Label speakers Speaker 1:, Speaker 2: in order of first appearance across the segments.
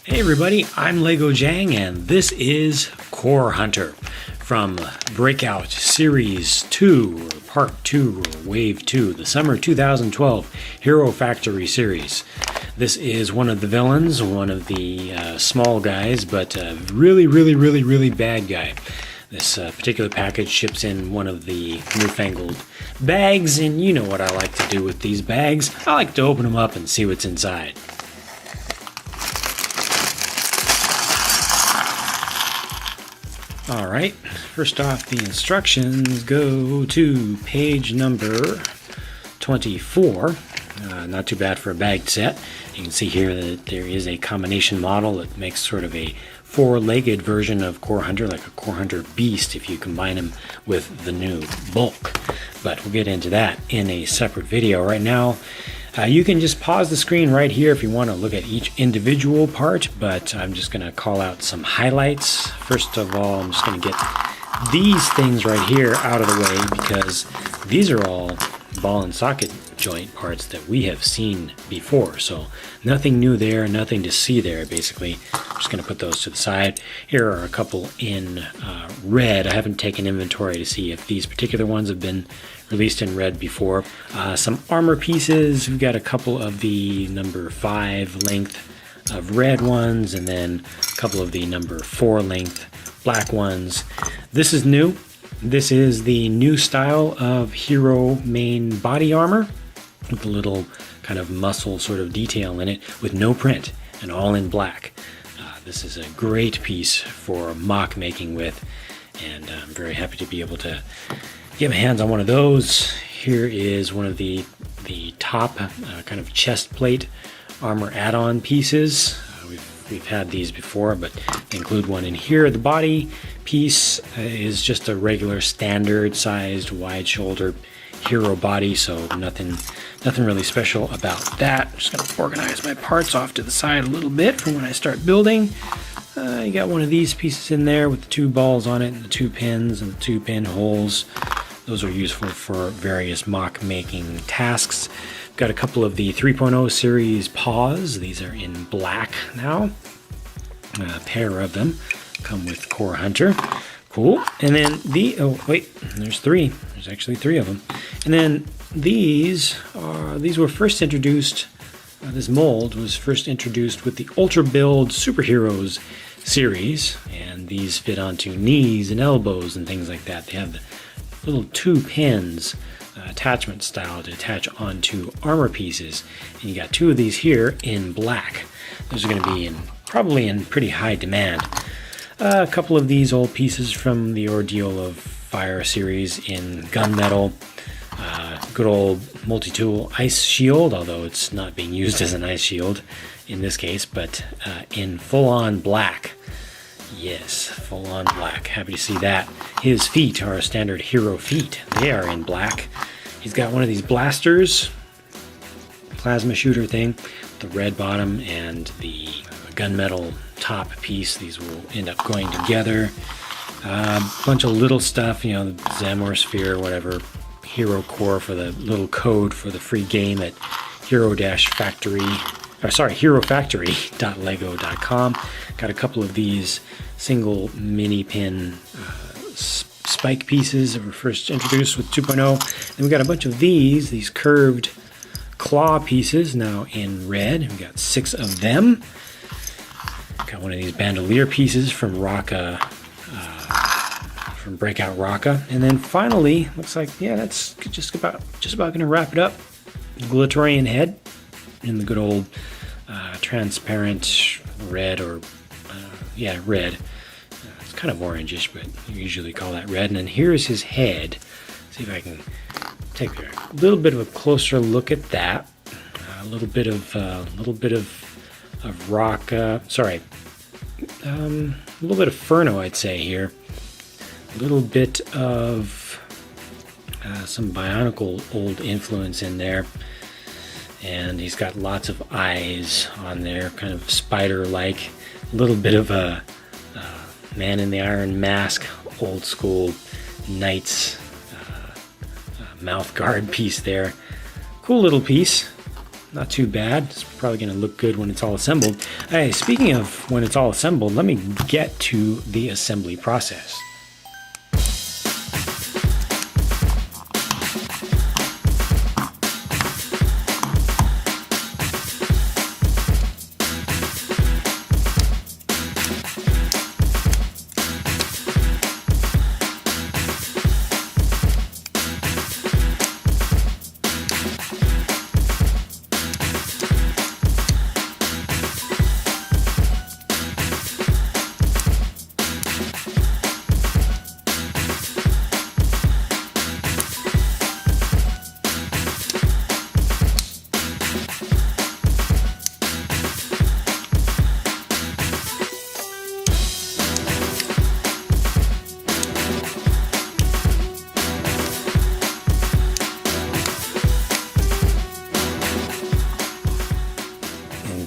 Speaker 1: Hey everybody, I'm Lego JANG and this is Core Hunter from Breakout Series 2, or Part 2, or Wave 2, the Summer 2012 Hero Factory series. This is one of the villains, one of the small guys, but a really bad guy. This particular package ships in one of the newfangled bags, and you know what I like to do with these bags. I like to open them up and see what's inside. Alright, first off, the instructions go to page number 24. Not too bad for a bagged set. You can see here that there is a combination model that makes sort of a four-legged version of Core Hunter, like a Core Hunter Beast if you combine him with the new bulk. But we'll get into that in a separate video. Right now, you can just pause the screen right here if you want to look at each individual part, but I'm just going to call out some highlights. First of all, I'm just going to get these things right here out of the way because these are all ball and socket joint parts that we have seen before. So nothing new there, nothing to see there basically. I'm just going to put those to the side. Here are a couple in red. I haven't taken inventory to see if these particular ones have been released in red before. Some armor pieces. We've got a couple of the number 5 length of red ones, and then a couple of the number 4 length black ones. This is new. This is the new style of hero main body armor with a little kind of muscle sort of detail in it with no print and all in black. This is a great piece for mock making with, and I'm very happy to be able to get my hands on one of those. Here is one of the top kind of chest plate armor add-on pieces. We've had these before, but they include one in here. The body piece is just a regular standard sized wide shoulder hero body, so nothing really special about that. I'm just going to organize my parts off to the side a little bit for when I start building. You got one of these pieces in there with the 2 balls on it and the 2 pins and the 2 pin holes. Those are useful for various mock making tasks. Got a couple of the 3.0 series paws. These are in black now. A pair of them come with Core Hunter. Cool. And then there's 3. There's actually 3 of them. And then these were first introduced, this mold was first introduced with the Ultra Build Superheroes series, and these fit onto knees and elbows and things like that. They have the little 2 pins attachment style to attach onto armor pieces, and you got 2 of these here in black. Those are going to be probably in pretty high demand. A couple of these old pieces from the Ordeal of Fire series in gunmetal. Good old multi-tool ice shield, although it's not being used as an ice shield in this case, but in full-on black. Yes, full-on black. Happy to see that. His feet are standard hero feet. They are in black. He's got one of these blasters, plasma shooter thing, the red bottom and the gunmetal top piece. These will end up going together. A bunch of little stuff, you know, the Zamor Sphere, whatever, Hero Core for the little code for the free game at herofactory.lego.com. Got a couple of these single mini pin spike pieces that were first introduced with 2.0. Then we got a bunch of these curved claw pieces now in red. We got 6 of them. Got one of these bandolier pieces from from Breakout Rocka. And then finally, looks like, yeah, that's just about going to wrap it up. Glitterian head in the good old transparent red, or red. It's kind of orangish, but you usually call that red. And then here's his head. See if I can take a little bit of a closer look at that. A little bit of rock. A little bit of Furno, I'd say here. A little bit of some Bionicle old influence in there. And he's got lots of eyes on there, kind of spider-like. A little bit of a Man in the Iron Mask, old school Knight's mouth guard piece there. Cool little piece. not too bad. It's probably going to look good when it's all assembled. Hey, speaking of when it's all assembled, let me get to the assembly process.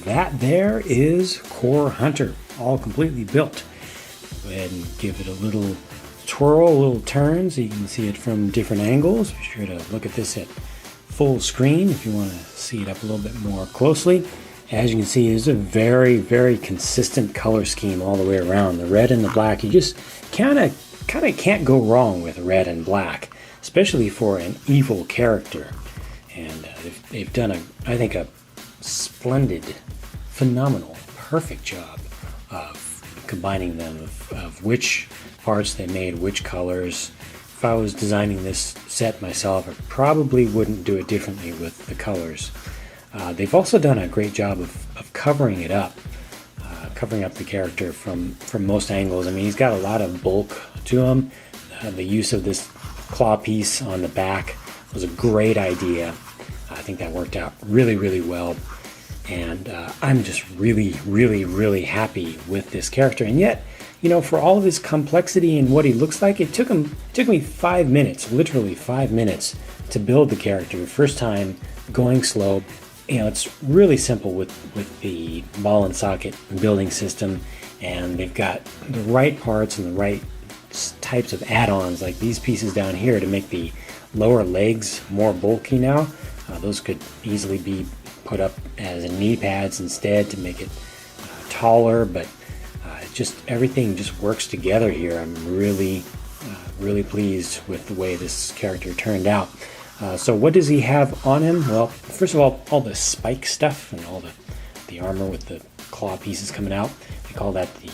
Speaker 1: That there is Core Hunter, all completely built. Go ahead and give it a little twirl, a little turn, so you can see it from different angles. Be sure to look at this at full screen if you want to see it up a little bit more closely. As you can see, it's a very, very consistent color scheme all the way around. The red and the black, you just kind of can't go wrong with red and black, especially for an evil character. And they've done, I think, a splendid, phenomenal, perfect job of combining them, of which parts they made, which colors. If I was designing this set myself, I probably wouldn't do it differently with the colors. They've also done a great job of covering it up, covering up the character from most angles. I mean, he's got a lot of bulk to him. The use of this claw piece on the back was a great idea. I think that worked out really, really well. And I'm just really, really, really happy with this character. And yet, you know, for all of his complexity and what he looks like, it took me 5 minutes, literally 5 minutes, to build the character. First time, going slow. You know, it's really simple with the ball and socket building system, and they've got the right parts and the right types of add-ons, like these pieces down here to make the lower legs more bulky now. Those could easily be put up as knee pads instead to make it taller, but just everything just works together here. I'm really pleased with the way this character turned out. So what does he have on him? Well, first of all the spike stuff and all the armor with the claw pieces coming out. They call that the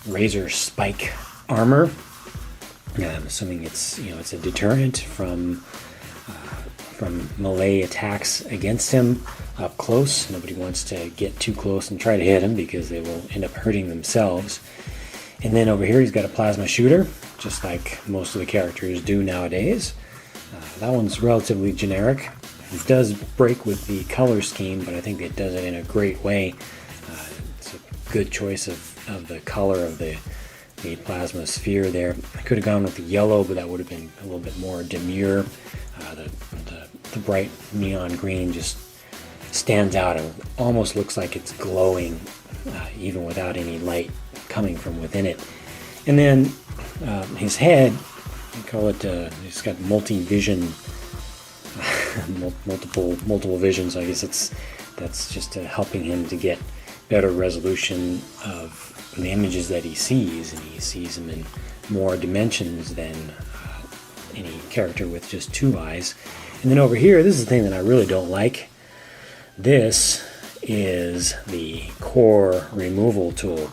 Speaker 1: razor spike armor. I'm assuming it's a deterrent from melee attacks against him up close. Nobody wants to get too close and try to hit him because they will end up hurting themselves. And then over here he's got a plasma shooter, just like most of the characters do nowadays. That one's relatively generic. It does break with the color scheme, but I think it does it in a great way. It's a good choice of the color of the plasma sphere there. I could have gone with the yellow, but that would have been a little bit more demure. The bright neon green just stands out and almost looks like it's glowing, even without any light coming from within it. And then his head, we call it, he's got multi-vision, multiple visions. I guess that's just helping him to get better resolution of the images that he sees, and he sees them in more dimensions than any character with just two eyes. And then over here, this is the thing that I really don't like. This is the core removal tool.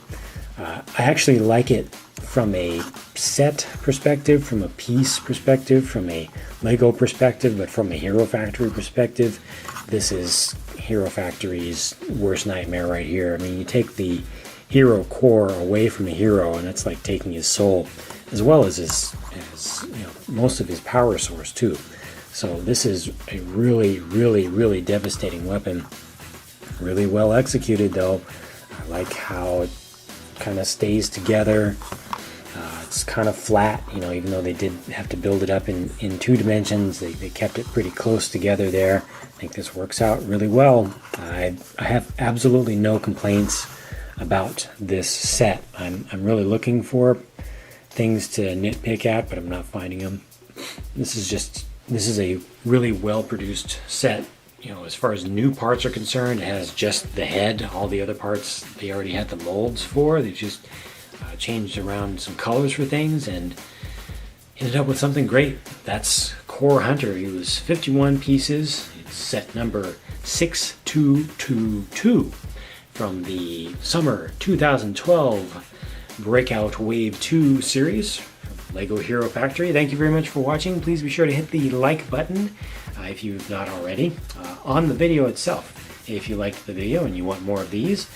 Speaker 1: I actually like it from a set perspective, from a piece perspective, from a Lego perspective, but from a Hero Factory perspective, this is Hero Factory's worst nightmare right here. I mean, you take the hero core away from the hero, and that's like taking his soul, as well as his most of his power source too. So this is a really, really, really devastating weapon. Really well executed though. I like how it kind of stays together. It's kind of flat, even though they did have to build it up in 2 dimensions, they kept it pretty close together there. I think this works out really well. I have absolutely no complaints about this set. I'm really looking for things to nitpick at, but I'm not finding them. This is a really well produced set as far as new parts are concerned, it has just the head. All the other parts they already had the molds for. They just changed around some colors for things and ended up with something great. That's Core Hunter. He was 51 pieces. It's set number 6222 from the summer 2012 Breakout Wave 2 series from Lego Hero Factory. Thank you very much for watching. Please be sure to hit the like button if you've not already on the video itself. If you liked the video and you want more of these.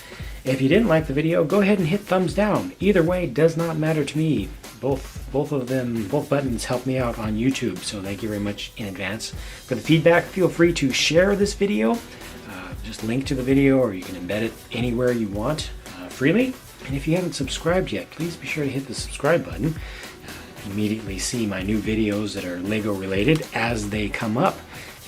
Speaker 1: If you didn't like the video, go ahead and hit thumbs down. Either way does not matter to me. Both buttons help me out on YouTube, so thank you very much in advance for the feedback. Feel free to share this video. Just link to the video, or you can embed it anywhere you want freely. And if you haven't subscribed yet, please be sure to hit the subscribe button. Immediately see my new videos that are Lego related as they come up.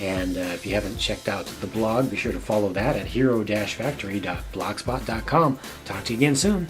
Speaker 1: And if you haven't checked out the blog, be sure to follow that at hero-factory.blogspot.com. Talk to you again soon.